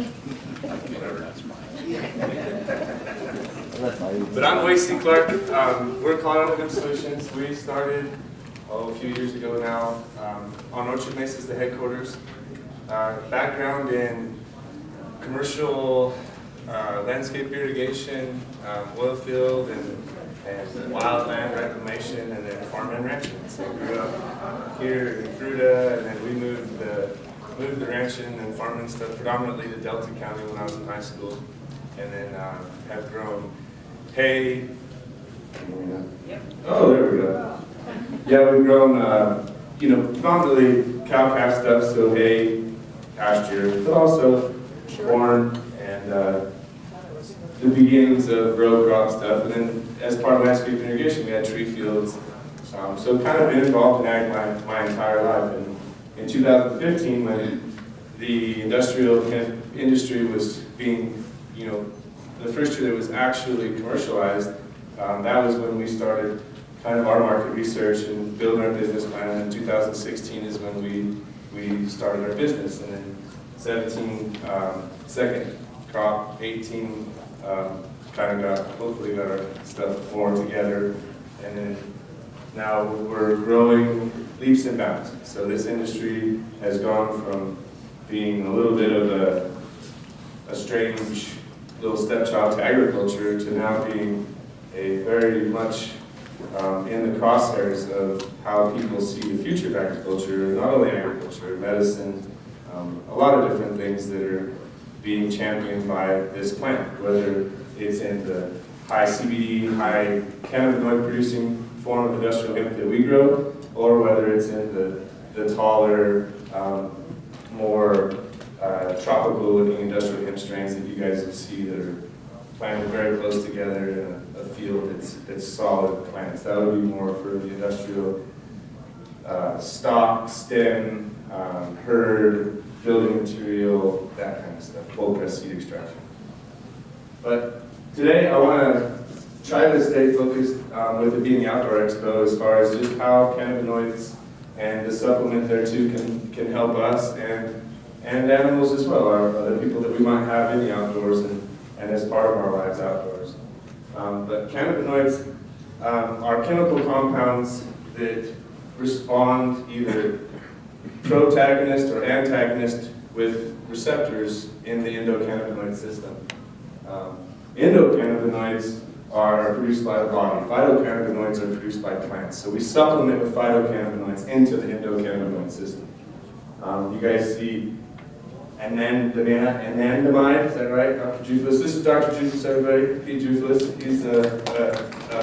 But I'm Wacey Clarke. We're Colorado Hemp Solutions. We started a few years ago now on Orchard Mesa is the headquarters. Background in commercial landscape irrigation, oil field, and wildland reclamation, and then farm and ranching. So we grew up here in Fruta, and then we moved the ranching and farming stuff predominantly to Delta County when I was in high school, and then have grown hay. Yep. Oh, there we go. Yeah, we've grown, predominantly cow-calf stuff, so hay, pasture, but also corn and the beginnings of row crop stuff. And then as part of landscape irrigation, we had tree fields. So kind of been involved in ag my entire life. And in 2015, when the industrial hemp industry was being, the first year that was actually commercialized, that was when we started kind of our market research and building our business plan. And in 2016 is when we started our business. And then 17, second crop, 18, kind of hopefully got our stuff more together. And then now we're growing leaps and bounds. So this industry has gone from being a little bit of a strange little stepchild to agriculture to now being a very much in the crosshairs of how people see the future of agriculture, not only agriculture, medicine, a lot of different things that are being championed by this plant, whether it's in the high CBD, high cannabinoid producing form of industrial hemp that we grow, or whether it's in the taller, more tropical looking industrial hemp strains that you guys will see that are planted very close together in a field that's solid plants. That would be more for the industrial stock, stem, herd, building material, that kind of stuff, cold press seed extraction. But today I want to try to stay focused with it being the Outdoor Expo as far as just how cannabinoids and the supplement there too can help us and animals as well, or other people that we might have in the outdoors and as part of our lives outdoors. But cannabinoids are chemical compounds that respond either protagonist or antagonist with receptors in the endocannabinoid system. Endocannabinoids are produced by the body. Phytocannabinoids are produced by plants. So we supplement with phytocannabinoids into the endocannabinoid system. You guys see anandamide, is that right, Dr. Juflis? This is Dr. Juflis, everybody. Pete Juflis. He's a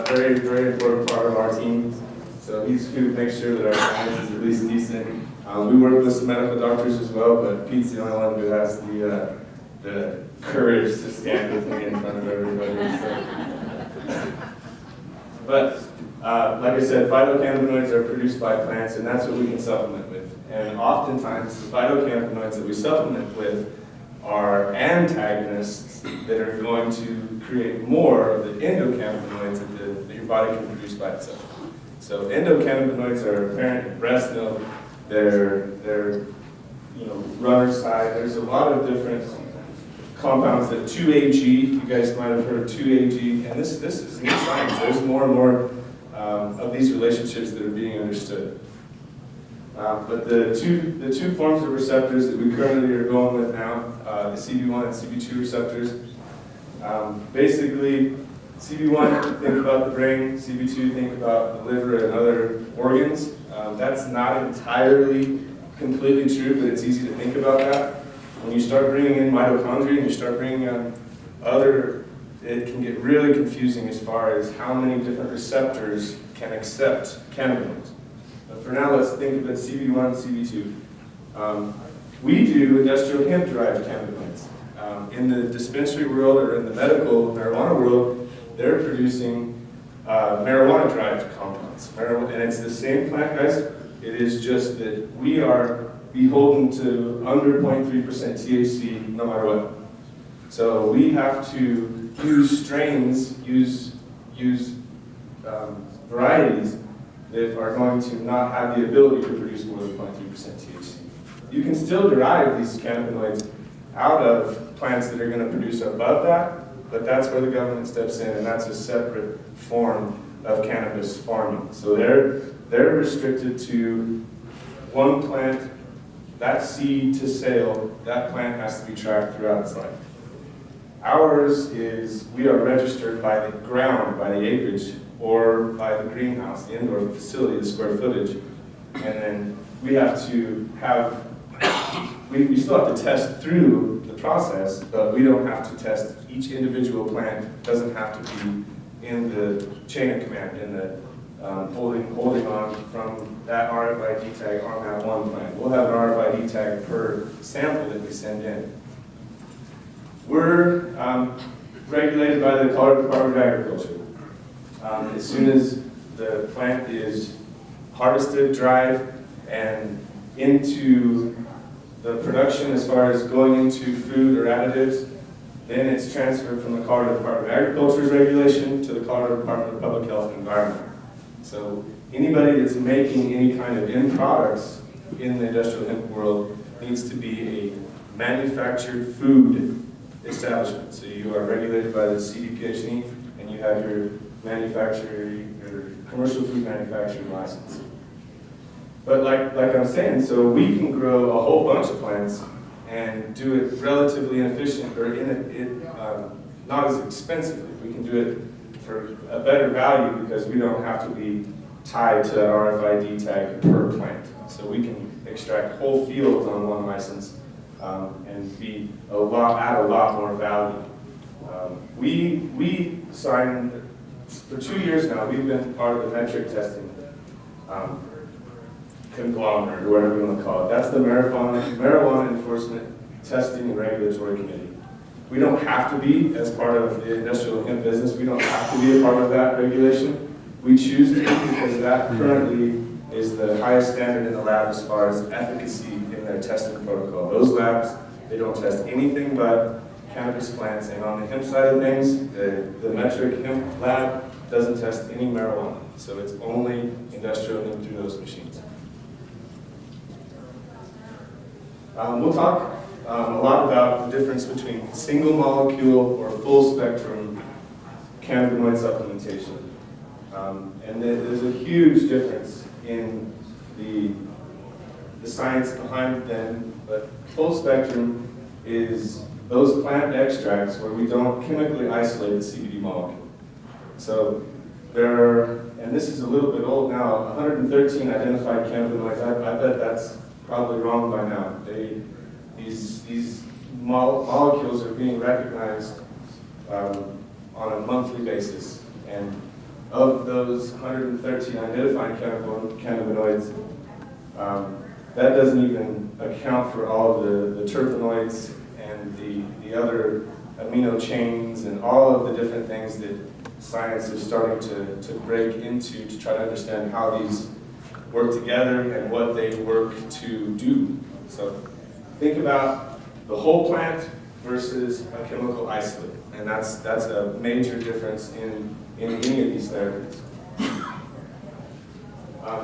very, very important part of our team. So he's who makes sure that our science is at least decent. We work with some medical doctors as well, but Pete's the only one who has the courage to stand with me in front of everybody. So. But like I said, phytocannabinoids are produced by plants, and that's what we can supplement with. And oftentimes, the phytocannabinoids that we supplement with are antagonists that are going to create more of the endocannabinoids that your body can produce by itself. So endocannabinoids are apparent in breast milk. They're runner's high. There's a lot of different compounds that 2-AG, you guys might have heard of 2-AG, and this is new science. There's more and more of these relationships that are being understood. But the two forms of receptors that we currently are going with now, the CB1 and CB2 receptors, basically CB1, think about the brain, CB2, think about the liver and other organs. That's not entirely completely true, but it's easy to think about that. When you start bringing in mitochondria and you start bringing in it can get really confusing as far as how many different receptors can accept cannabinoids. But for now, let's think of it CB1, CB2. We do industrial hemp-derived cannabinoids. In the dispensary world or in the medical marijuana world, they're producing marijuana-derived compounds. And it's the same plant, guys. It is just that we are beholden to under 0.3% THC no matter what. So we have to use strains, use varieties that are going to not have the ability to produce more than 0.3% THC. You can still derive these cannabinoids out of plants that are going to produce above that, but that's where the government steps in, and that's a separate form of cannabis farming. So they're restricted to one plant, that seed to sale, that plant has to be tracked throughout its life. Ours is, we are registered by the ground, by the acreage, or by the greenhouse, the indoor facility, the square footage. And then we have to have, we still have to test through the process, but we don't have to test each individual plant, doesn't have to be in the chain of command, in the holding on from that RFID tag on that one plant. We'll have an RFID tag per sample that we send in. We're regulated by the Colorado Department of Agriculture. As soon as the plant is harvested, dried, and into the production as far as going into food or additives, then it's transferred from the Colorado Department of Agriculture's regulation to the Colorado Department of Public Health and Environment. So anybody that's making any kind of end products in the industrial hemp world needs to be a manufactured food establishment. So you are regulated by the CDPHE and you have your commercial food manufacturing license. But like I'm saying, so we can grow a whole bunch of plants and do it relatively inefficient or not as expensively. We can do it for a better value because we don't have to be tied to that RFID tag per plant. So we can extract whole fields on one license and add a lot more value. We signed, for 2 years now, we've been part of the metric testing conglomerate, or whatever you want to call it. That's the Marijuana Enforcement Testing and Regulatory Committee. We don't have to be, as part of the industrial hemp business, we don't have to be a part of that regulation. We choose to be because that currently is the highest standard in the lab as far as efficacy in their testing protocol. Those labs, they don't test anything but cannabis plants, and on the hemp side of things, the metric hemp lab doesn't test any marijuana. So it's only industrial hemp through those machines. We'll talk a lot about the difference between single molecule or full spectrum cannabinoid supplementation. And there's a huge difference in the science behind them, but full spectrum is those plant extracts where we don't chemically isolate the CBD molecule. So there are, and this is a little bit old now, 113 identified cannabinoids. I bet that's probably wrong by now. These molecules are being recognized on a monthly basis. And of those 113 identified cannabinoids, that doesn't even account for all of the terpenoids and the other amino chains and all of the different things that science is starting to break into to try to understand how these work together and what they work to do. So think about the whole plant versus a chemical isolate, and that's a major difference in any of these therapies.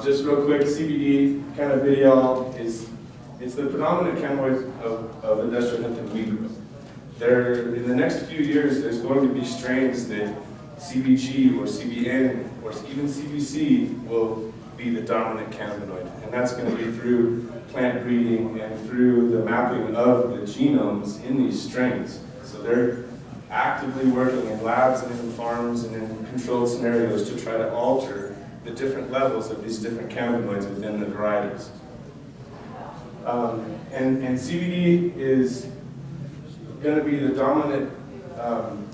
Just real quick, CBD cannabidiol it's the predominant cannabinoid of industrial hemp and weed growth. In the next few years, there's going to be strains that CBG or CBN or even CBC will be the dominant cannabinoid, and that's going to be through plant breeding and through the mapping of the genomes in these strains. So they're actively working in labs and in farms and in controlled scenarios to try to alter the different levels of these different cannabinoids within the varieties. And CBD is going to be the dominant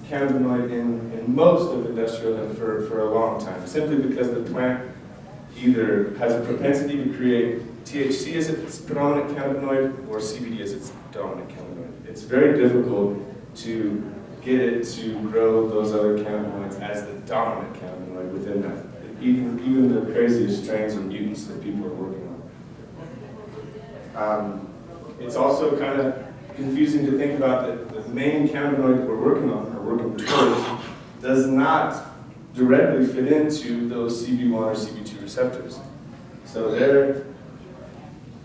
cannabinoid in most of industrial hemp for a long time, simply because the plant either has a propensity to create THC as its predominant cannabinoid or CBD as its dominant cannabinoid. It's very difficult to get it to grow those other cannabinoids as the dominant cannabinoid within that. Even the craziest strains or mutants that people are working on. It's also kind of confusing to think about that the main cannabinoid that we're working on or working towards does not directly fit into those CB1 or CB2 receptors. So they're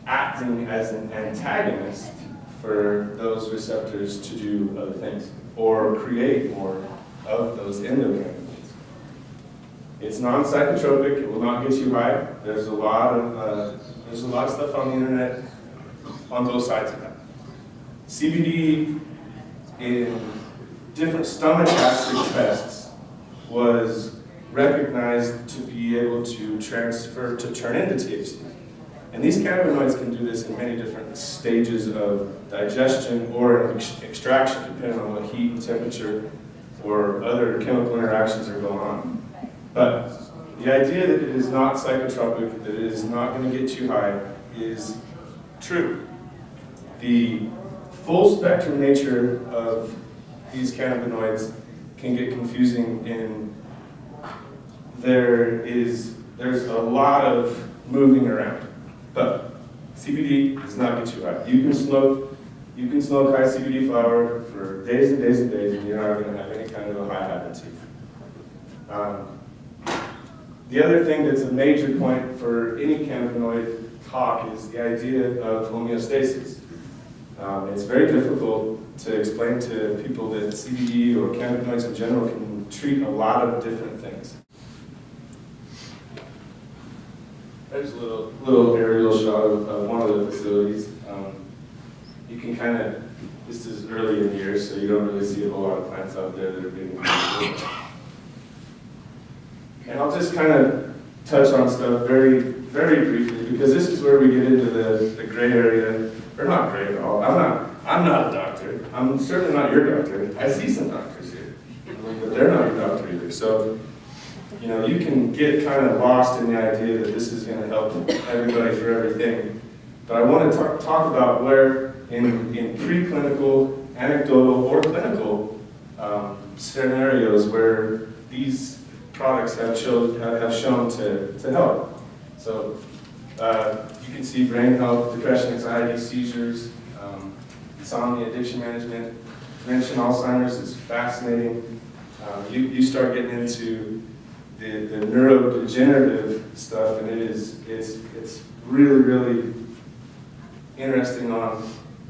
acting as an antagonist for those receptors to do other things or create more of those endocannabinoids. It's non-psychotropic. It will not get you high. There's a lot of stuff on the internet on both sides of that. CBD in different stomach acid tests was recognized to be able to turn into THC. And these cannabinoids can do this in many different stages of digestion or extraction, depending on what heat and temperature or other chemical interactions are going on. But the idea that it is not psychotropic, that it is not going to get you high, is true. The full spectrum nature of these cannabinoids can get confusing in there's a lot of moving around. But CBD does not get you high. You can smoke high CBD flower for days and days and days, and you're not going to have any kind of a high habit to you. The other thing that's a major point for any cannabinoid talk is the idea of homeostasis. It's very difficult to explain to people that CBD or cannabinoids in general can treat a lot of different things. There's a little aerial shot of one of the facilities. You can kind of, this is early in the year, so you don't really see a whole lot of plants out there that are being used. And I'll just kind of touch on stuff very, very briefly, because this is where we get into the gray area, or not gray at all. I'm not a doctor. I'm certainly not your doctor. I see some doctors here, but they're not your doctor either. So, you can get kind of lost in the idea that this is going to help everybody for everything. But I want to talk about where in preclinical, anecdotal, or clinical scenarios where these products have shown to help. So you can see brain health, depression, anxiety, seizures, insomnia, addiction management, dementia, Alzheimer's is fascinating. You start getting into the neurodegenerative stuff, and it's really, really interesting on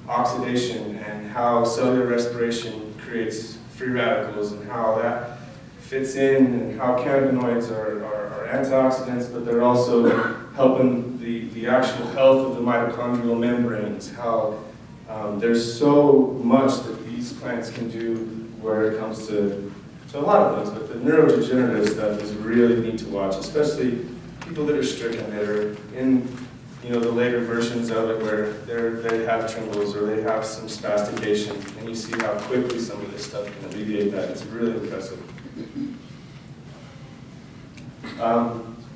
oxidation and how cellular respiration creates free radicals and how that fits in, and how cannabinoids are antioxidants, but they're also helping the actual health of the mitochondrial membranes, how there's so much that these plants can do where it comes to a lot of things, but the neurodegenerative stuff is really neat to watch, especially people that are stricken, that are in the later versions of it where they have trembles or they have some spastication, and you see how quickly some of this stuff can alleviate that. It's really impressive.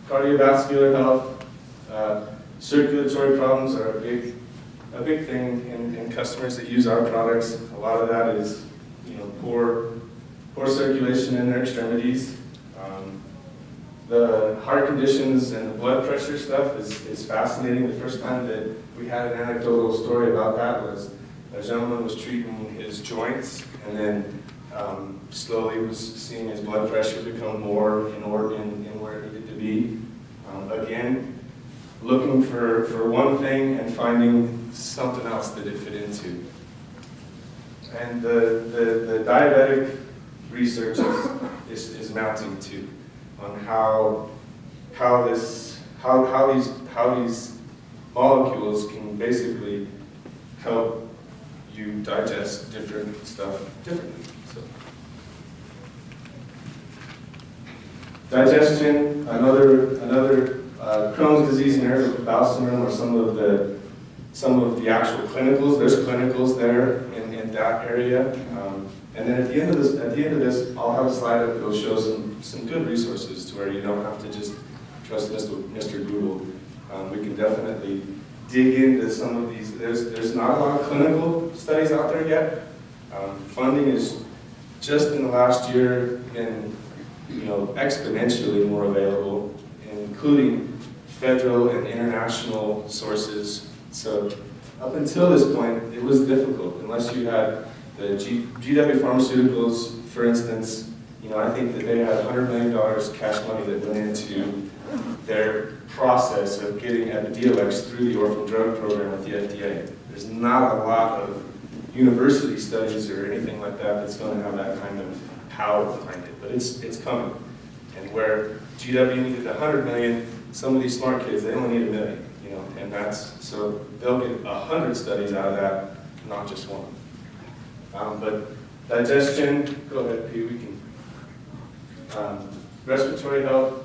Cardiovascular health, circulatory problems are a big thing in customers that use our products. A lot of that is poor circulation in their extremities. The heart conditions and the blood pressure stuff is fascinating. The first time that we had an anecdotal story about that was a gentleman was treating his joints, and then slowly was seeing his blood pressure become more in where it needed to be. Again, looking for one thing and finding something else that it fit into. And the diabetic research is mounting too, on how these molecules can basically help you digest different stuff differently. So, digestion, another Crohn's disease and irritable bowel syndrome are some of the actual clinicals. There's clinicals there in that area. And then at the end of this, I'll have a slide up that'll show some good resources to where you don't have to just trust Mr. Google. We can definitely dig into some of these. There's not a lot of clinical studies out there yet. Funding is just in the last year been exponentially more available, including federal and international sources. So up until this point, it was difficult unless you had the GW Pharmaceuticals, for instance. I think that they had $100 million cash money that went into their process of getting Epidiolex through the orphan drug program with the FDA. There's not a lot of university studies or anything like that that's going to have that kind of power behind it, but it's coming. And where GW needed 100 million, some of these smart kids, they only need 1 million, you know, and so they'll get 100 studies out of that, not just one. But digestion, go ahead, P, we can. Respiratory health,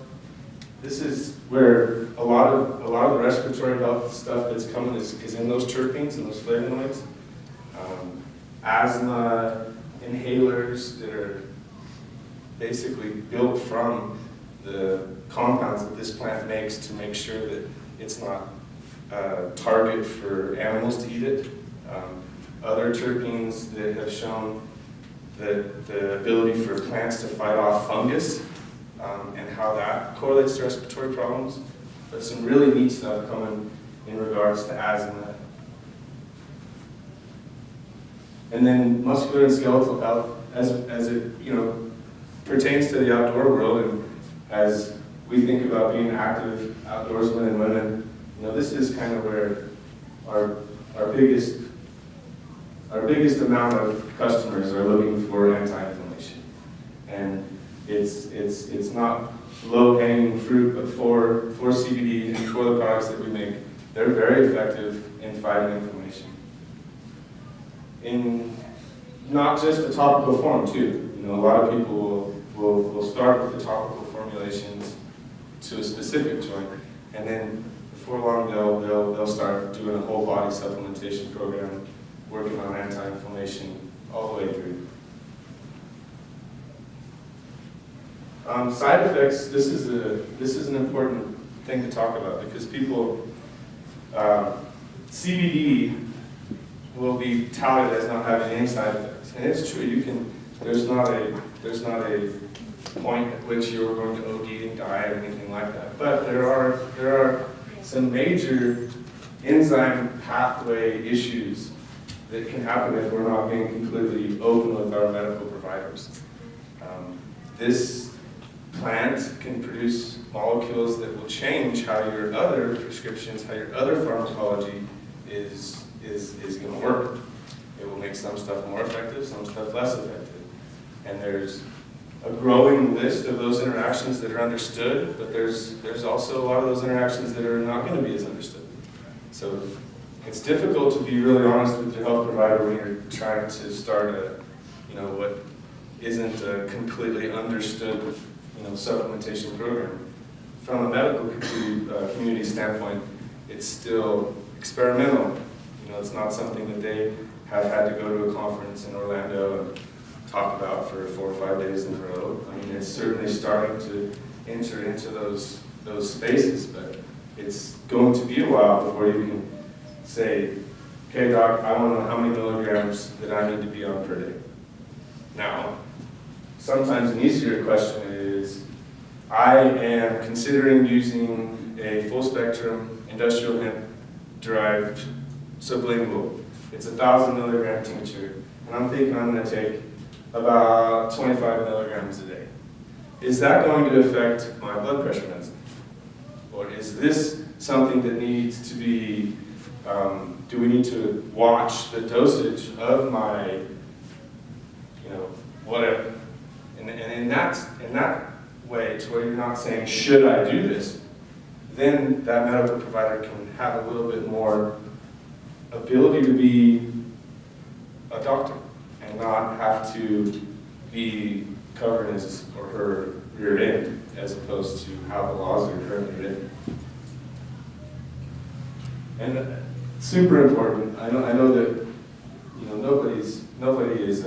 this is where a lot of the respiratory health stuff that's coming is in those terpenes and those flavonoids. Asthma, inhalers that are basically built from the compounds that this plant makes to make sure that it's not a target for animals to eat it. Other terpenes that have shown the ability for plants to fight off fungus and how that correlates to respiratory problems. But some really neat stuff coming in regards to asthma. And then muscular and skeletal health as it pertains to the outdoor world, and as we think about being active outdoorsmen and women, this is kind of where our biggest amount of customers are looking for anti-inflammation. And it's not low-hanging fruit, but for CBD and for the products that we make, they're very effective in fighting inflammation. In not just the topical form too. A lot of people will start with the topical formulations to a specific joint, and then before long they'll start doing a whole body supplementation program, working on anti-inflammation all the way through. Side effects. This is an important thing to talk about because people CBD will be touted as not having any side effects, and it's true. There's not a point at which you're going to OD and die or anything like that. But there are some major enzyme pathway issues that can happen if we're not being completely open with our medical providers. This plant can produce molecules that will change how your other prescriptions, how your other pharmacology is going to work. It will make some stuff more effective, some stuff less effective. And there's a growing list of those interactions that are understood, but there's also a lot of those interactions that are not going to be as understood. So it's difficult to be really honest with your health provider when you're trying to start what isn't a completely understood supplementation program. From a medical community standpoint, it's still experimental. It's not something that they have had to go to a conference in Orlando and talk about for 4 or 5 days in a row. I mean, it's certainly starting to enter into those spaces, but it's going to be a while before you can say, okay, doc, I want to know how many milligrams that I need to be on per day. Now, sometimes an easier question is, I am considering using a full spectrum industrial hemp derived sublingual. It's a 1,000 milligram tincture, and I'm thinking I'm going to take about 25 milligrams a day. Is that going to affect my blood pressure medicine? Or is this something that needs to be, do we need to watch the dosage of my, whatever? And in that way, to where you're not saying, should I do this? Then that medical provider can have a little bit more ability to be a doctor and not have to be covered his or her rear end, as opposed to how the laws are currently written. And super important. I know that nobody is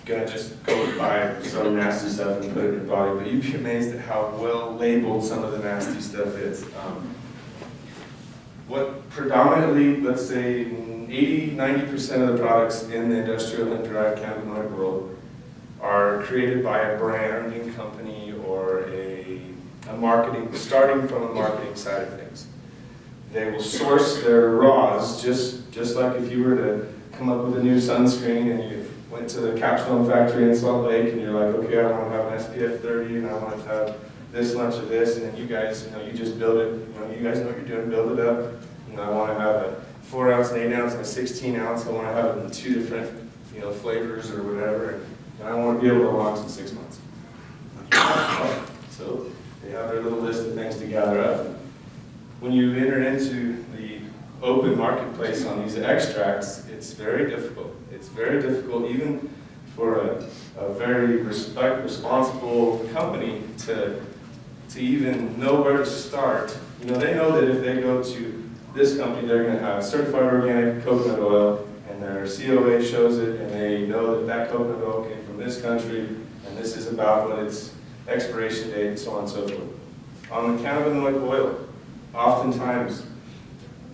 gonna just go buy some nasty stuff and put it in your body, but you'd be amazed at how well labeled some of the nasty stuff is. What predominantly, let's say 80–90% of the products in the industrial and derived cannabinoid world are created by a branding company or a marketing, starting from a marketing side of things. They will source their raws, just like if you were to come up with a new sunscreen and you went to the capstone factory in Salt Lake and you're like, okay, I want to have an SPF 30 and I want to have this much of this, and then you guys, you just build it, you guys know what you're doing, build it up. I want to have a 4 ounce, an 8 ounce, and a 16 ounce. I want to have it in 2 different, flavors or whatever, and I want to be able to launch in 6 months. So they have their little list of things to gather up. When you enter into the open marketplace on these extracts, it's very difficult. It's very difficult even for a very responsible company to even know where to start. They know that if they go to this company, they're going to have certified organic coconut oil, and their COA shows it, and they know that that coconut oil came from this country, and this is about what its expiration date, and so on and so forth. On the cannabinoid oil, oftentimes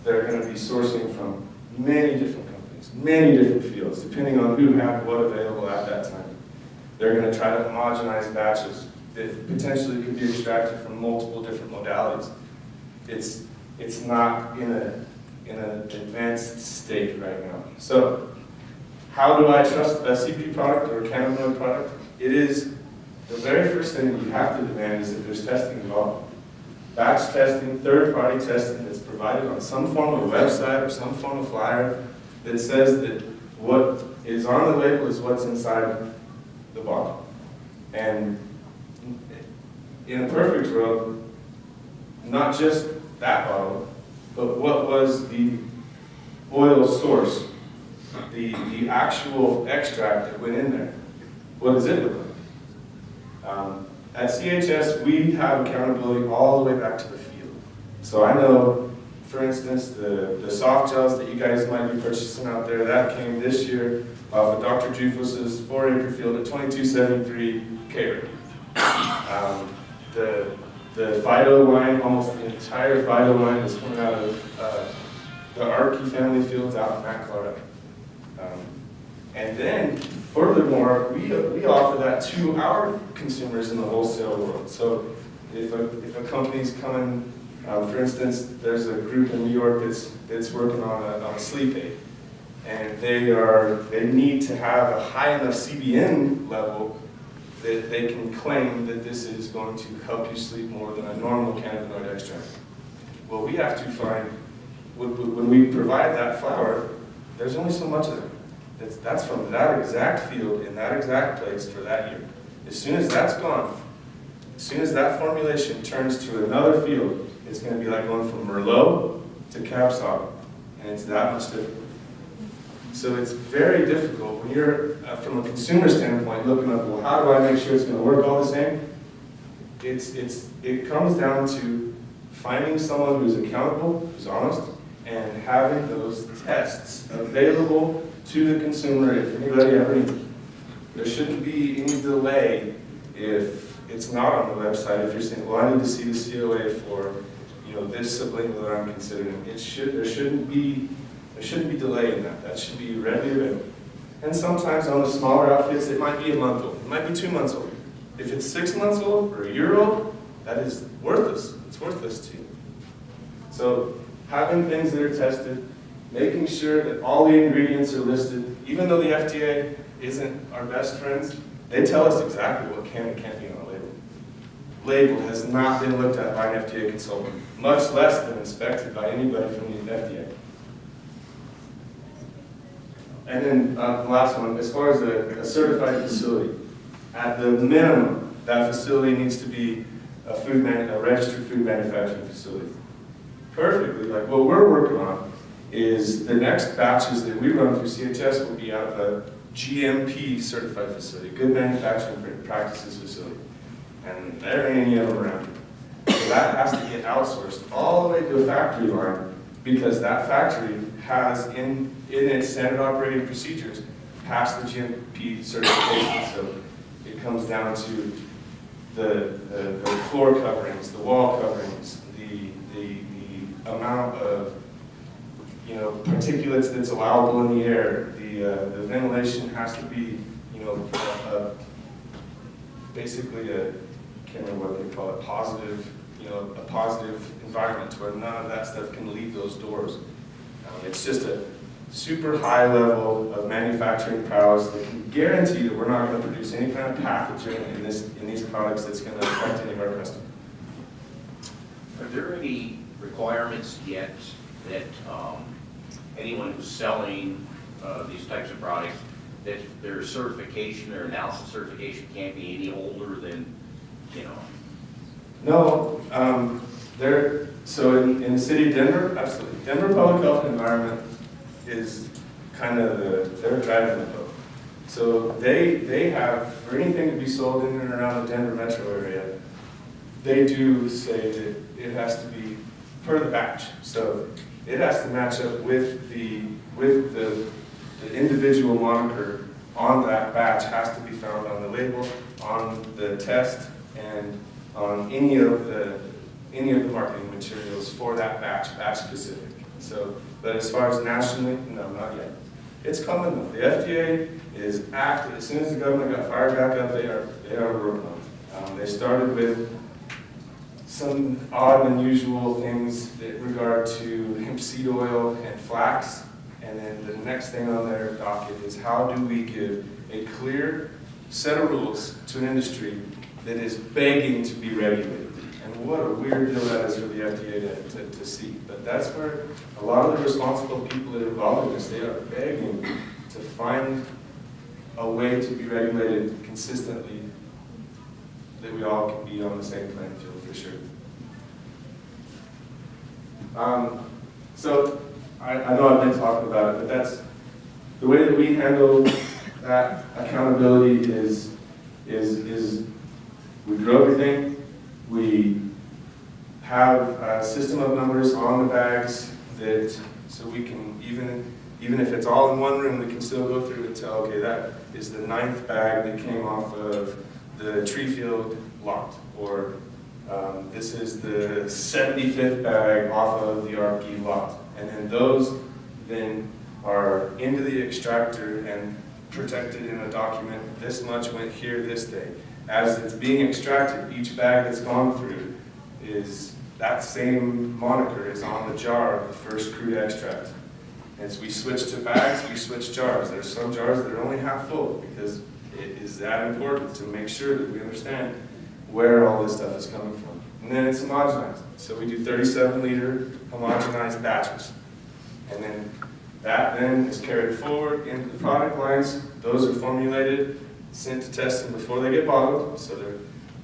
they're going to be sourcing from many different companies, many different fields, depending on who had what available at that time. They're going to try to homogenize batches that potentially could be extracted from multiple different modalities. It's not in an advanced state right now. So, how do I trust a CBD product or a cannabinoid product? It is the very first thing that you have to demand is that there's testing involved. Batch testing, third-party testing that's provided on some form of website or some form of flyer that says that what is on the label is what's inside the bottle. And in a perfect world, not just that bottle, but what was the oil source, the actual extract that went in there. What does it look like? At CHS, we have accountability all the way back to the field. So I know, for instance, the soft gels that you guys might be purchasing out there, that came this year off of Dr. Jufus's 4-acre field at 2273 K. The Fido line, almost the entire Fido line is coming out of the Archie family fields out in Mac, Colorado. And then, furthermore, we offer that to our consumers in the wholesale world. So if a company's coming, for instance, there's a group in New York that's working on a sleep aid, and they need to have a high enough CBN level that they can claim that this is going to help you sleep more than a normal cannabinoid extract. Well, we have to find, when we provide that flower, there's only so much of it. That's from that exact field in that exact place for that year. As soon as that's gone, as soon as that formulation turns to another field, it's going to be like going from Merlot to Cab Sauv, and it's that much different. So it's very difficult when you're, from a consumer standpoint, looking up, well, how do I make sure it's going to work all the same? It comes down to finding someone who's accountable, who's honest, and having those tests available to the consumer if anybody ever needs it. There shouldn't be any delay if it's not on the website. If you're saying, well, I need to see the COA for this sublingual that I'm considering, there shouldn't be delay in that. That should be readily available. And sometimes on the smaller outfits, it might be a month old. It might be 2 months old. If it's 6 months old or a year old, that is worthless. It's worthless to you. So having things that are tested, making sure that all the ingredients are listed, even though the FDA isn't our best friends, they tell us exactly what can and can't be on a label. Label has not been looked at by an FDA consultant, much less than inspected by anybody from the FDA. And then the last one, as far as a certified facility, at the minimum, that facility needs to be a registered food manufacturing facility. Perfectly, like what we're working on is the next batches that we run through CHS will be out of a GMP certified facility, good manufacturing practices facility. And there ain't any of them around here. So that has to get outsourced all the way to a factory line, because that factory has in its standard operating procedures passed the GMP certification. So it comes down to the floor coverings, the wall coverings, the amount of particulates that's allowable in the air. The ventilation has to be basically I can't remember what they call it, positive, a positive environment where none of that stuff can leave those doors. It's just super high level of manufacturing prowess that can guarantee that we're not going to produce any kind of pathogen in these products that's going to affect any of our customers. Are there any requirements yet that anyone who's selling these types of products, that their certification or analysis certification can't be any older than, you know? No, so in the city of Denver, absolutely. Denver Public Health and Environment is kind of they're driving the boat. So they have, for anything to be sold in and around the Denver metro area, they do say that it has to be per the batch. So it has to match up with the individual moniker on that batch has to be found on the label, on the test, and on any of the marketing materials for that batch specific. So, but as far as nationally, no, not yet. It's coming though. The FDA is active. As soon as the government got fired back up, they are working on it. They started with some odd and unusual things in regard to hemp seed oil and flax. And then the next thing on their docket is how do we give a clear set of rules to an industry that is begging to be regulated. And what a weird deal that is for the FDA to see. But that's where a lot of the responsible people that are involved in this, they are begging to find a way to be regulated consistently that we all can be on the same playing field for sure. So I know I've been talking about it, but that's the way that we handle that accountability is we grow everything. We have a system of numbers on the bags that, so we can, even if it's all in one room, we can still go through and tell, okay, that is the 9th bag that came off of the tree field lot, or this is the 75th bag off of the RP lot. And then those then are into the extractor and protected in a document. This much went here this day. As it's being extracted, each bag that's gone through is that same moniker is on the jar of the first crude extract. As we switch to bags, we switch jars. There's some jars that are only half full because it is that important to make sure that we understand where all this stuff is coming from. And then it's homogenized. So we do 37-liter homogenized batches. And then that then is carried forward into the product lines. Those are formulated, sent to testing before they get bottled. So they're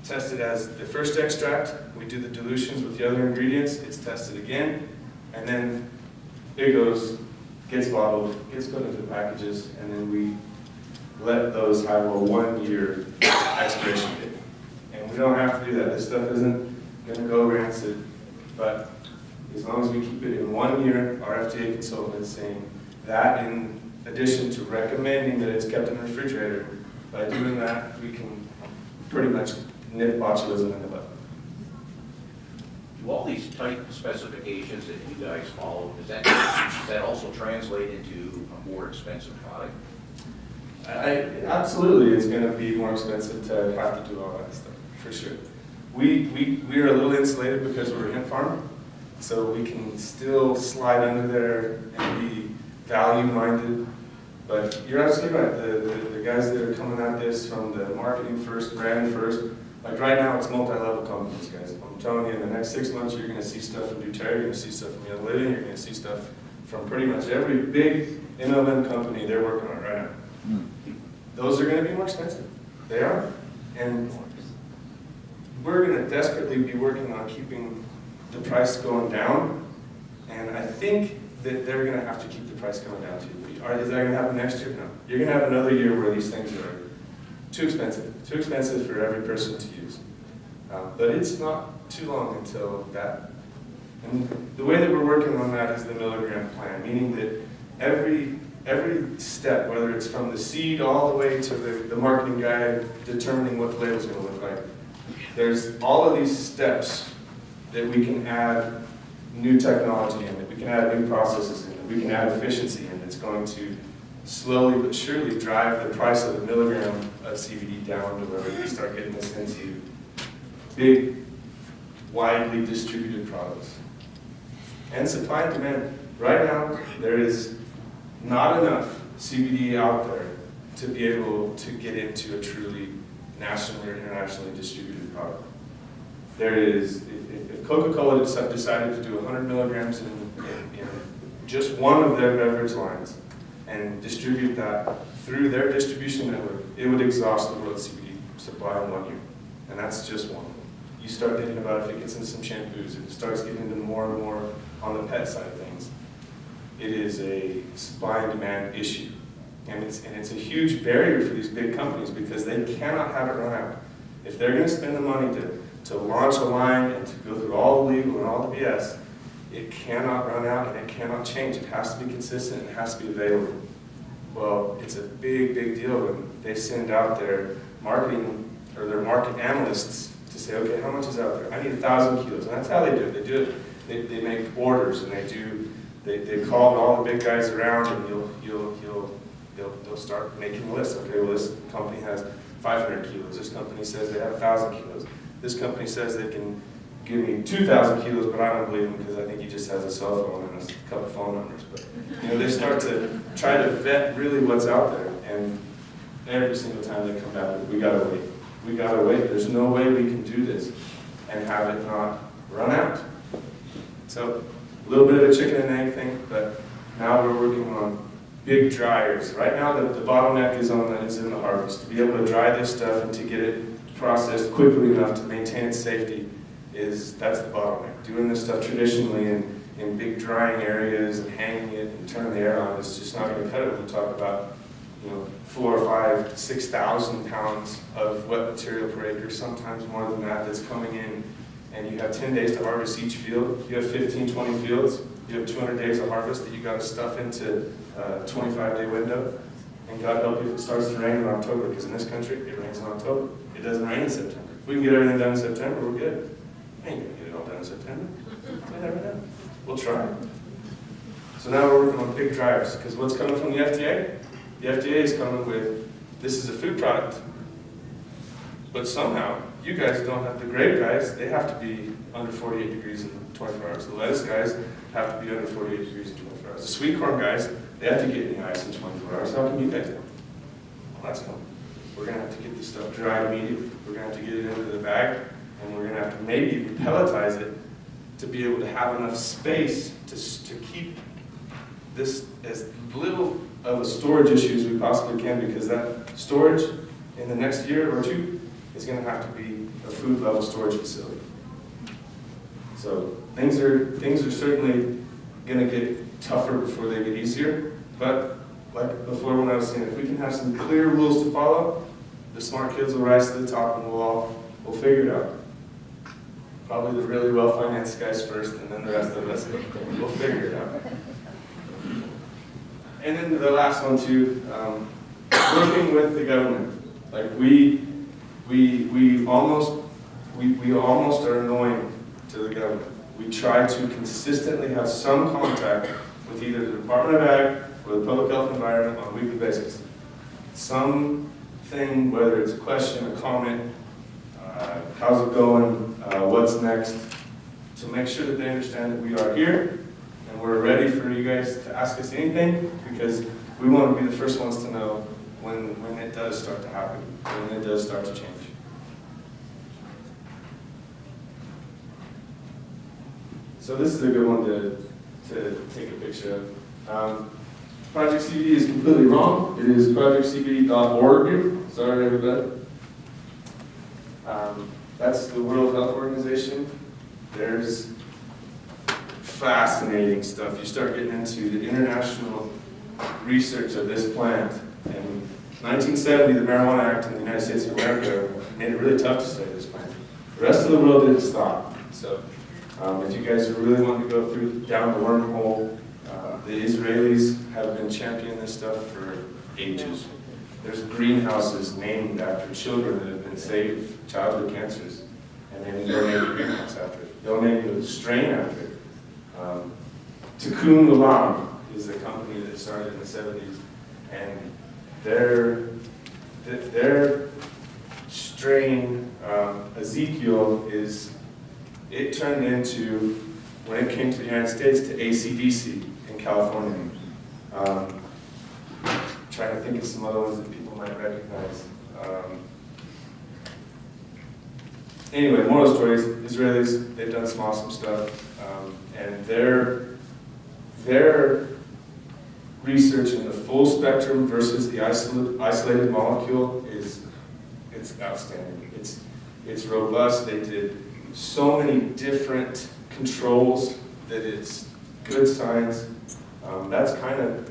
tested as the first extract. We do the dilutions with the other ingredients. It's tested again. And then it goes, gets bottled, gets put into the packages, and then we let those have a 1-year expiration date. And we don't have to do that. This stuff isn't going to go rancid. But as long as we keep it in 1 year, our FDA consultant is saying that in addition to recommending that it's kept in the refrigerator, by doing that, we can pretty much nip botulism in the bud. Do all these tight specifications that you guys follow, does that also translate into a more expensive product? Absolutely, it's going to be more expensive to have to do all that stuff, for sure. We are a little insulated because we're a hemp farm, so we can still slide under there and be value-minded. But you're absolutely right. The guys that are coming at this from the marketing first, brand first, like right now it's multi-level companies, guys. I'm telling you, in the next 6 months, you're going to see stuff from doTERRA, you're going to see stuff from Young Living, you're going to see stuff from pretty much every big MLM company they're working on right now. Those are going to be more expensive. They are. And we're going to desperately be working on keeping the price going down. And I think that they're going to have to keep the price going down too. Is that going to happen next year? No. You're going to have another year where these things are too expensive for every person to use. But it's not too long until that. And the way that we're working on that is the milligram plan, meaning that every step, whether it's from the seed all the way to the marketing guy determining what the label is going to look like, there's all of these steps that we can add new technology in, that we can add new processes in, that we can add efficiency in, that's going to slowly but surely drive the price of the milligram of CBD down to where we start getting this into big, widely distributed products. And supply and demand. Right now, there is not enough CBD out there to be able to get into a truly nationally or internationally distributed product. There is, if Coca-Cola decided to do 100 milligrams in just one of their beverage lines and distribute that through their distribution network, it would exhaust the world's CBD supply in 1 year. And that's just one. You start thinking about if it gets into some shampoos, if it starts getting into more and more on the pet side of things, it is a supply and demand issue. And it's a huge barrier for these big companies because they cannot have it run out. If they're going to spend the money to launch a line and to go through all the legal and all the BS, it cannot run out and it cannot change. It has to be consistent and it has to be available. Well, it's a big, big deal when they send out their marketing or their market analysts to say, okay, how much is out there? I need 1,000 kilos. And that's how they do it. They do it. They make orders and they call all the big guys around and they'll start making a list. Okay, well, this company has 500 kilos. This company says they have 1,000 kilos. This company says they can give me 2,000 kilos, but I don't believe him because I think he just has a cell phone and a couple phone numbers. But they start to try to vet really what's out there, and every single time they come back with, we gotta wait. We gotta wait. There's no way we can do this and have it not run out. So a little bit of a chicken and egg thing, but now we're working on big dryers. Right now the bottleneck is in the harvest. To be able to dry this stuff and to get it processed quickly enough to maintain its safety that's the bottleneck. Doing this stuff traditionally in big drying areas and hanging it and turning the air on is just not going to cut it when we talk about 4,000 or 5,000 to 6,000 pounds of wet material per acre, sometimes more than that, that's coming in, and you have 10 days to harvest each field. You have 15, 20 fields. You have 200 days of harvest that you got to stuff into a 25-day window. And God help you if it starts to rain in October, because in this country, it rains in October. It doesn't rain in September. If we can get everything done in September, we're good. We ain't gonna get it all done in September. We never know. We'll try. So now we're working on big dryers, because what's coming from the FDA? The FDA is coming with, this is a food product. But somehow, you guys don't have, the grape guys, they have to be under 48 degrees in 24 hours. The lettuce guys have to be under 48 degrees in 24 hours. The sweet corn guys, they have to get in the ice in 24 hours. How come you guys don't? Well, that's coming. We're going to have to get this stuff dried immediately. We're going to have to get it into the bag, and we're going to have to maybe even pelletize it to be able to have enough space to keep this as little of a storage issue as we possibly can, because that storage in the next year or two is going to have to be a food level storage facility. So things are certainly going to get tougher before they get easier, but like before when I was saying, if we can have some clear rules to follow, the smart kids will rise to the top and we'll figure it out. Probably the really well-financed guys first, and then the rest of us, we'll figure it out. And then the last one too, working with the government. Like we almost are annoying to the government. We try to consistently have some contact with either the Department of Ag or the Public Health and Environment on a weekly basis. Something, whether it's a question, a comment, how's it going, what's next, to make sure that they understand that we are here and we're ready for you guys to ask us anything, because we want to be the first ones to know when it does start to happen, when it does start to change. So this is a good one to take a picture of. Project CBD is completely wrong. It is projectcbd.org. Sorry, everybody. That's the World Health Organization. There's fascinating stuff. You start getting into the international research of this plant. In 1970, the Marijuana Act in the United States of America made it really tough to study this plant. The rest of the world didn't stop. So if you guys are really wanting to go down the wormhole, the Israelis have been championing this stuff for ages. There's greenhouses named after children that have been saved from childhood cancers, and they've donated a greenhouse after it. Donated a strain after it. Tikkun Olam is a company that started in the 70s, and their strain, Ezekiel, it turned into, when it came to the United States, to AC/DC in California. think of some other ones that people might recognize. Anyway, moral stories, Israelis, they've done some awesome stuff, and their research in the full spectrum versus the isolated molecule it's outstanding. It's robust. They did so many different controls that it's good science. That's kind of,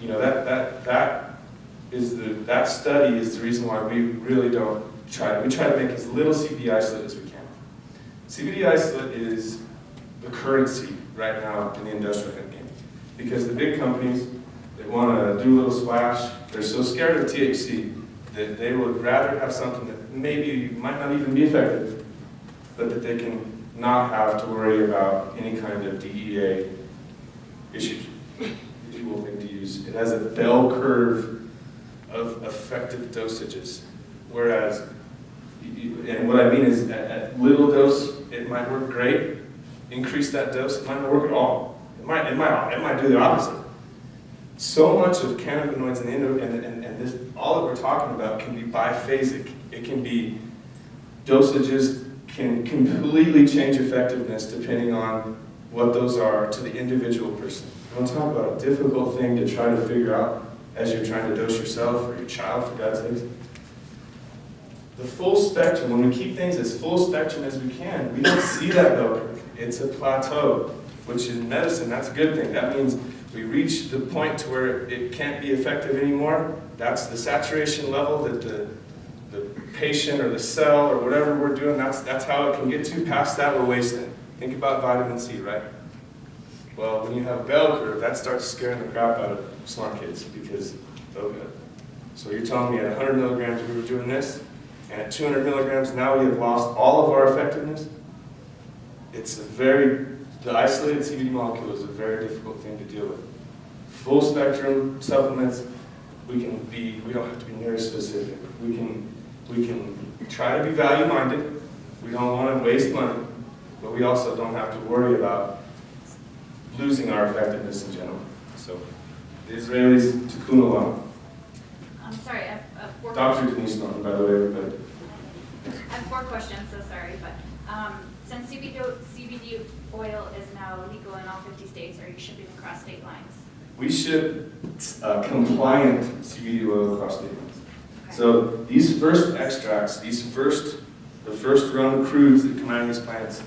you know, that study is the reason why we really don't try. We try to make as little CBD isolate as we can. CBD isolate is the currency right now in the industrial hemp game, because the big companies, they want to do a little splash. They're so scared of THC that they would rather have something that maybe might not even be effective, but that they can not have to worry about any kind of DEA issues. Usual thing to use. It has a bell curve of effective dosages, whereas, and what I mean is at little dose, it might work great. Increase that dose, it might not work at all. It might do the opposite. So much of cannabinoids and this, all that we're talking about can be biphasic. It can be, dosages can completely change effectiveness depending on what those are to the individual person. You want to talk about a difficult thing to try to figure out as you're trying to dose yourself or your child, for God's sakes. The full spectrum, when we keep things as full spectrum as we can, we don't see that bell curve. It's a plateau, which in medicine, that's a good thing. That means we reach the point to where it can't be effective anymore. That's the saturation level that the patient or the cell or whatever we're doing, that's how it can get to. Past that, we're wasting. Think about vitamin C, right? Well, when you have a bell curve, that starts scaring the crap out of smart kids because, oh good. So you're telling me at 100 milligrams we were doing this, and at 200 milligrams now we have lost all of our effectiveness? The isolated CBD molecule is a very difficult thing to deal with. Full spectrum supplements, we don't have to be near specific. We can try to be value minded. We don't want to waste money, but we also don't have to worry about losing our effectiveness in general. So the Israelis, tikkun olam. I'm sorry, I have four Dr. Denise Norton, by the way, everybody. I have 4 questions, so sorry, but since CBD oil is now legal in all 50 states, are you shipping across state lines? We ship compliant CBD oil across state lines. Okay. So these first extracts, the first run crudes that come out of these plants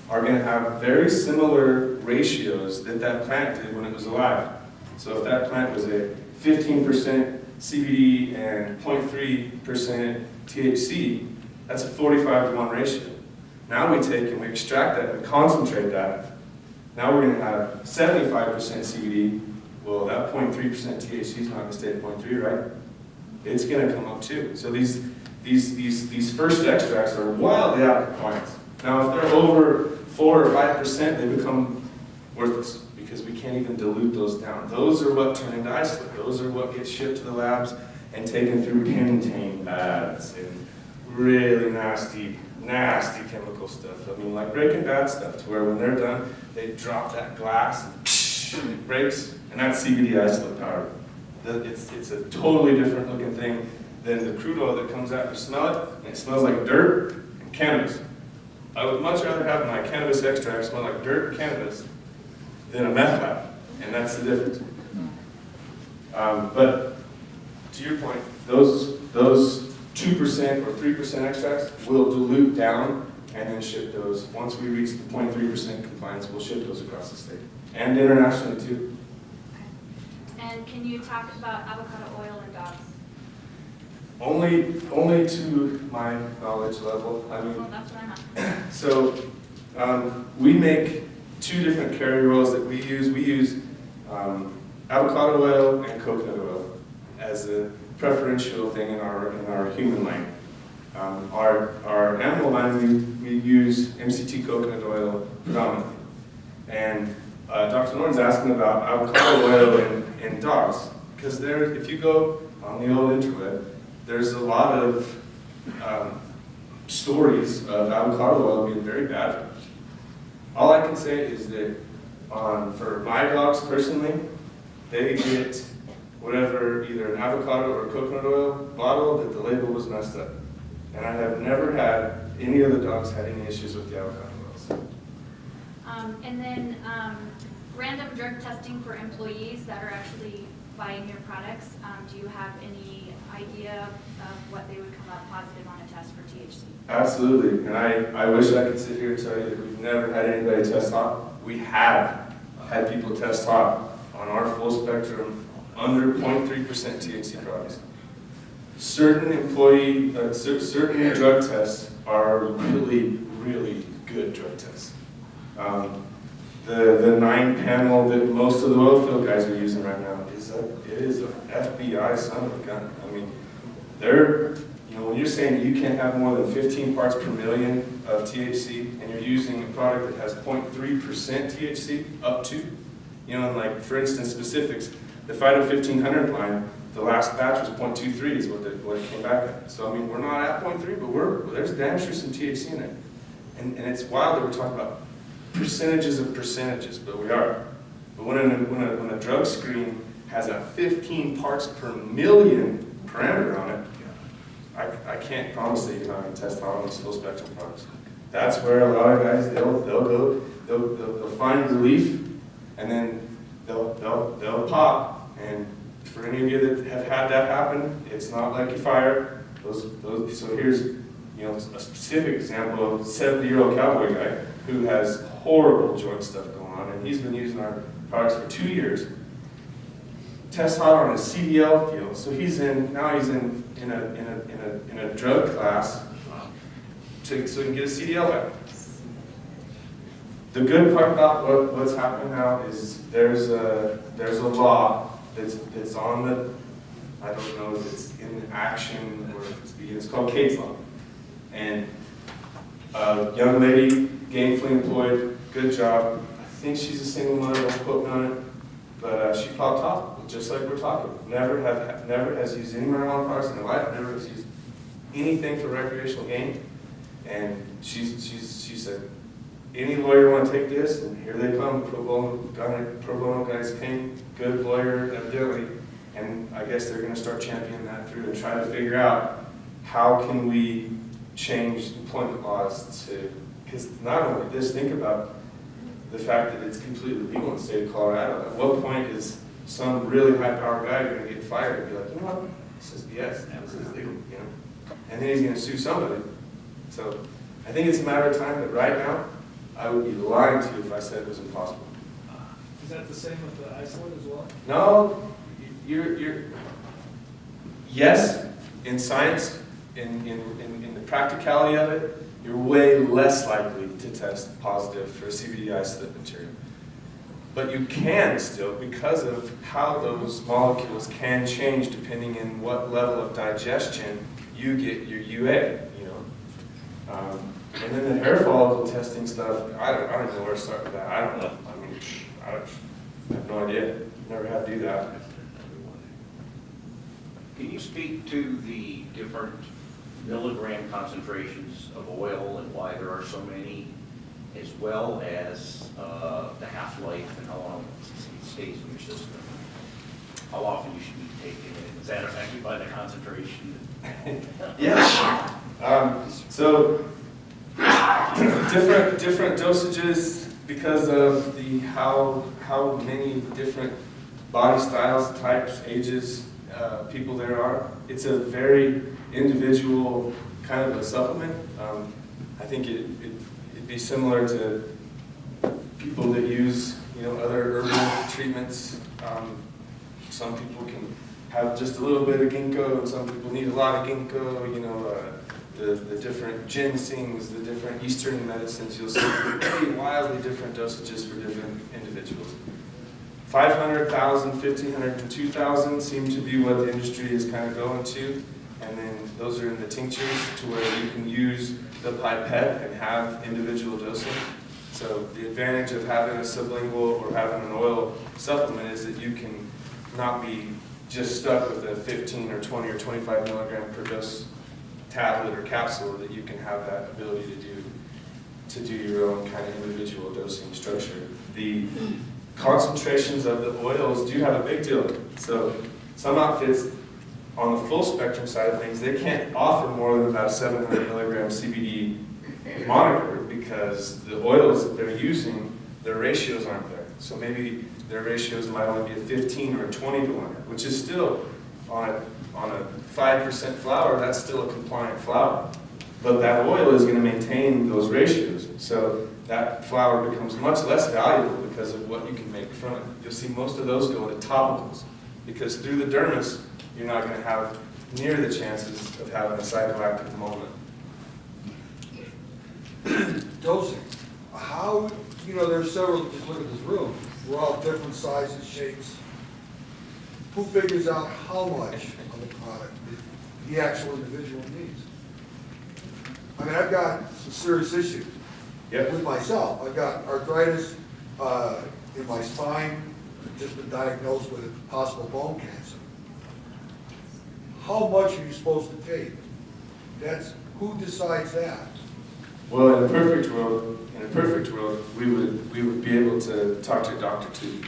are going to have very similar ratios that plant did when it was alive. So if that plant was a 15% CBD and 0.3% THC, that's a 45-to-1 ratio. Now we take and we extract that and concentrate that. Now we're going to have 75% CBD. Well, that 0.3% THC is not going to stay at 0.3, right? It's going to come up too. So these first extracts are wildly out of compliance. Now, if they're over 4 or 5%, they become worthless because we can't even dilute those down. Those are what turn into isolate. Those are what get shipped to the labs and taken through pentane baths and really nasty chemical stuff. I mean, like Breaking Bad stuff, to where when they're done, they drop that glass and it breaks, and that's CBD isolate powder. It's a totally different looking thing than the crude oil that comes out. You smell it, and it smells like dirt and cannabis. I would much rather have my cannabis extract smell like dirt and cannabis than a meth lab, and that's the difference. But to your point, those 2% or 3% extracts will dilute down and then ship those. Once we reach the 0.3% compliance, we'll ship those across the state and internationally too. Okay. And can you talk about avocado oil in dogs? Only to my knowledge level. I mean, Well, that's what I'm asking. so we make 2 different carrier oils that we use. We use avocado oil and coconut oil as a preferential thing in our human line. Our animal line, we use MCT coconut oil predominantly. And Dr. Norton's asking about avocado oil in dogs, because if you go on the old interweb, there's a lot of stories of avocado oil being very bad for us. All I can say is that for my dogs personally, they get whatever, either an avocado or coconut oil bottle, that the label was messed up. And I have never had any of the dogs had any issues with the avocado oils. And then random drug testing for employees that are actually buying your products. Do you have any idea of what they would come up positive on a test for THC? Absolutely, and I wish I could sit here and tell you that we've never had anybody test hot. We have had people test hot on our full spectrum under 0.3% THC products. Certain certain drug tests are really, really good drug tests. The 9-panel that most of the oil field guys are using right now is an FBI son of a gun. I mean, when you're saying you can't have more than 15 parts per million of THC, and you're using a product that has 0.3% THC up to, and like, for instance, specifics, the Phyto 1500 line, the last batch was 0.23 is what it came back at. So, I mean, we're not at 0.3, but there's damn sure some THC in it. And it's wild that we're talking about percentages of percentages, but we are. But when a drug screen has a 15 parts per million parameter on it, I can't promise that you're not going to test hot on these full spectrum products. That's where a lot of guys, they'll find relief, and then they'll pop. And for any of you that have had that happen, it's not like you fire. So here's a specific example of a 70-year-old cowboy guy who has horrible joint stuff going on, and he's been using our products for 2 years. Test hot on a CDL deal, so he's in a drug class so he can get a CDL back. The good part about what's happening now is there's a law that's on the, I don't know if it's in action or if it's called Kate's Law. And a young lady, gainfully employed, good job. I think she's a single mother, don't quote me on it, but she popped off, just like we're talking. Never has used any marijuana products in her life, never has used anything for recreational gain. And she said, any lawyer want to take this? And here they come, pro bono guys came, good lawyer evidently. And I guess they're going to start championing that through and try to figure out how can we change employment laws to, because not only this, think about the fact that it's completely legal in the state of Colorado. At what point is some really high-powered guy going to get fired and be like, you know what, this is BS, this is legal, And then he's going to sue somebody. So I think it's a matter of time, but right now, I would be lying to you if I said it was impossible. Is that the same with the isolate as well? No, yes, in science, in the practicality of it, you're way less likely to test positive for CBD isolate material. But you can still, because of how those molecules can change depending on what level of digestion you get your UA, And then the hair follicle testing stuff, I don't know where to start with that. I don't know. I have no idea. Never had to do that. Can you speak to the different milligram concentrations of oil and why there are so many, as well as the half-life and how long it stays in your system? How often you should be taking it? Is that affected by the concentration? Yeah. So different dosages because of how many different body styles, types, ages, people there are. It's a very individual kind of a supplement. I think it'd be similar to people that use other herbal treatments. Some people can have just a little bit of ginkgo, and some people need a lot of ginkgo. The different ginsengs, the different Eastern medicines, you'll see very wildly different dosages for different individuals. 500,000, 1,500, and 2,000 seem to be what the industry is kind of going to. And then those are in the tinctures to where you can use the pipette and have individual dosing. So the advantage of having a sublingual or having an oil supplement is that you can not be just stuck with a 15 or 20 or 25 milligram per dose tablet or capsule, that you can have that ability to do your own kind of individual dosing structure. The concentrations of the oils do have a big deal. So Some outfits on the full spectrum side of things, they can't offer more than about 700 milligram CBD moniker because the oils that they're using, their ratios aren't there. So maybe their ratios might only be a 15 or a 20 to 1, which is still on a 5% flower, that's still a compliant flower. But that oil is going to maintain those ratios. So that flower becomes much less valuable because of what you can make from it. You'll see most of those go into topicals because through the dermis, you're not going to have near the chances of having a psychoactive moment. Dosing. How, there's several, just look at this room. We're all different sizes, shapes. Who figures out how much of the product the actual individual needs? I mean, I've got some serious issues with myself. I've got arthritis in my spine, just been diagnosed with possible bone cancer. How much are you supposed to take? Who decides that? Well, in a perfect world, we would be able to talk to a doctor too.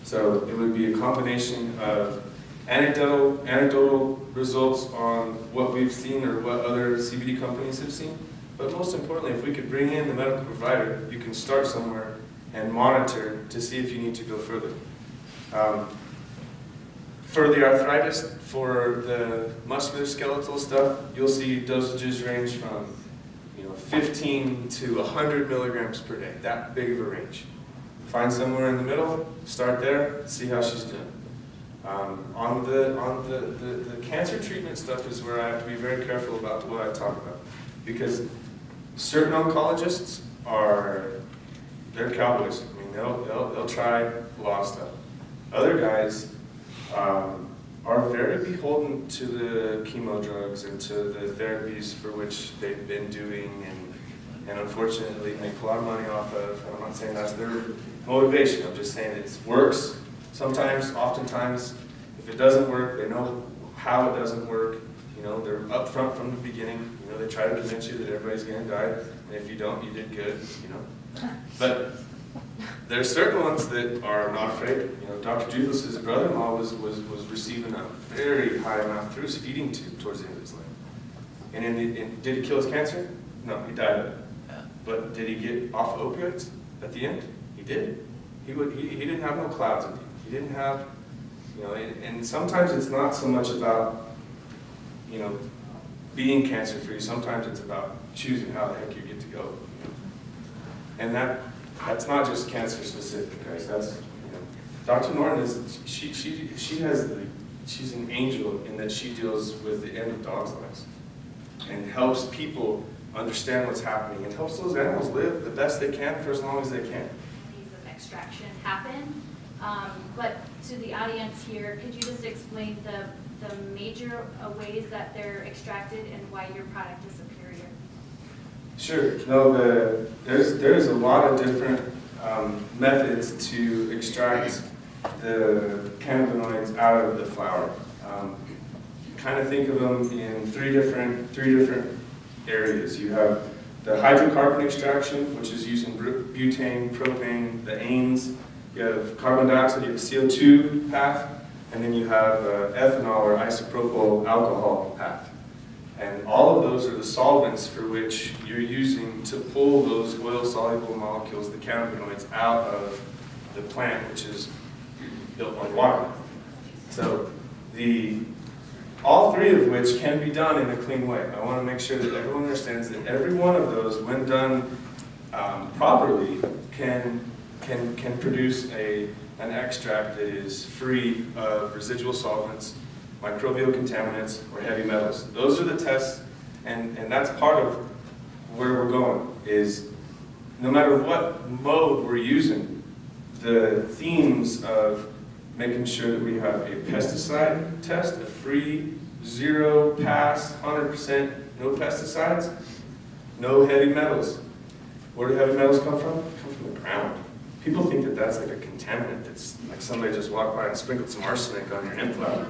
So it would be a combination of anecdotal results on what we've seen or what other CBD companies have seen. But most importantly, if we could bring in the medical provider, you can start somewhere and monitor to see if you need to go further. For the arthritis, for the musculoskeletal stuff, you'll see dosages range from 15 to 100 milligrams per day, that big of a range. Find somewhere in the middle, start there, see how she's doing. On the cancer treatment stuff is where I have to be very careful about what I talk about. Because certain oncologists they're cowboys. I mean, they'll try a lot of stuff. Other guys are very beholden to the chemo drugs and to the therapies for which they've been doing and unfortunately make a lot of money off of. I'm not saying that's their motivation, I'm just saying it works sometimes, oftentimes. If it doesn't work, they know how it doesn't work. They're upfront from the beginning. They try to convince you that everybody's going to die, and if you don't, you did good. But there's certain ones that are not afraid. Dr. Judas' brother-in-law was receiving a very high amount through his feeding tube towards the end of his life. And did he kill his cancer? No, he died of it. But did he get off opioids at the end? He did. He didn't have no clouds at the end. He didn't have, and sometimes it's not so much about, being cancer-free. Sometimes it's about choosing how the heck you get to go. And that's not just cancer-specific, guys. That's, Dr. Norton is, she's an angel in that she deals with the end of dogs' lives and helps people understand what's happening and helps those animals live the best they can for as long as they can. Means of extraction happen, but to the audience here, could you just explain the major ways that they're extracted and why your product is superior? Sure. No, there's a lot of different methods to extract the cannabinoids out of the flower. Kind of think of them in three different areas. You have the hydrocarbon extraction, which is using butane, propane, the anes. You have carbon dioxide, you have CO2 path, and then you have ethanol or isopropyl alcohol path. And all of those are the solvents for which you're using to pull those oil-soluble molecules, the cannabinoids, out of the plant, which is built on water. So all three of which can be done in a clean way. I want to make sure that everyone understands that every one of those, when done properly, can produce an extract that is free of residual solvents, microbial contaminants, or heavy metals. Those are the tests, and that's part of where we're going, is no matter what mode we're using, the themes of making sure that we have a pesticide test, a free, zero, pass, 100%, no pesticides, no heavy metals. Where do heavy metals come from? They come from the ground. People think that that's like a contaminant, that's like somebody just walked by and sprinkled some arsenic on your hemp flower.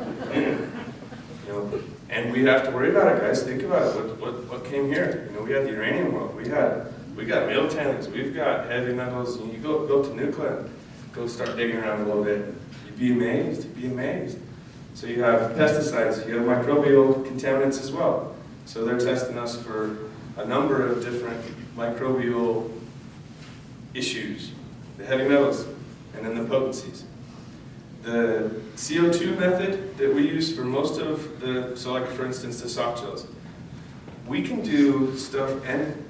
And we have to worry about it, guys. Think about it. What came here? We had the uranium world. We got miltannins. We've got heavy metals. You go to nuclear, go start digging around a little bit. You'd be amazed. So you have pesticides, you have microbial contaminants as well. So they're testing us for a number of different microbial issues, the heavy metals, and then the potencies. The CO2 method that we use for most of the, so like for instance the soft gels, we can do stuff, and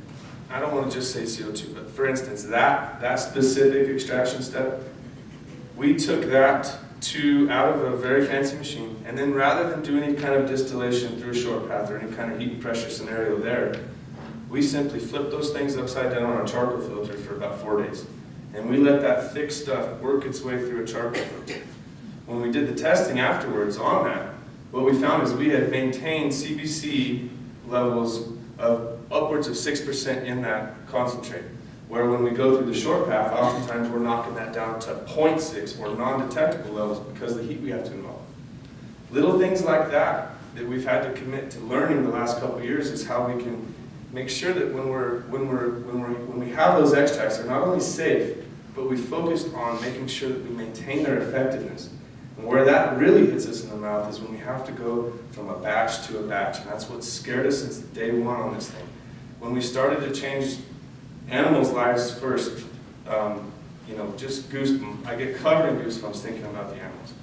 I don't want to just say CO2, but for instance that specific extraction step, we took that out of a very fancy machine, and then rather than do any kind of distillation through a short path or any kind of heat and pressure scenario there, we simply flipped those things upside down on a charcoal filter for about 4 days. And we let that thick stuff work its way through a charcoal filter. When we did the testing afterwards on that, what we found is we had maintained CBC levels of upwards of 6% in that concentrate. Where when we go through the short path, oftentimes we're knocking that down to 0.6 or non-detectable levels because of the heat we have to involve. Little things like that we've had to commit to learning the last couple of years is how we can make sure that when we have those extracts, they're not only safe, but we focused on making sure that we maintain their effectiveness. And where that really hits us in the mouth is when we have to go from a batch to a batch, and that's what scared us since day one on this thing. When we started to change animals' lives first, just goosebumps. I get covered in goosebumps thinking about the animals.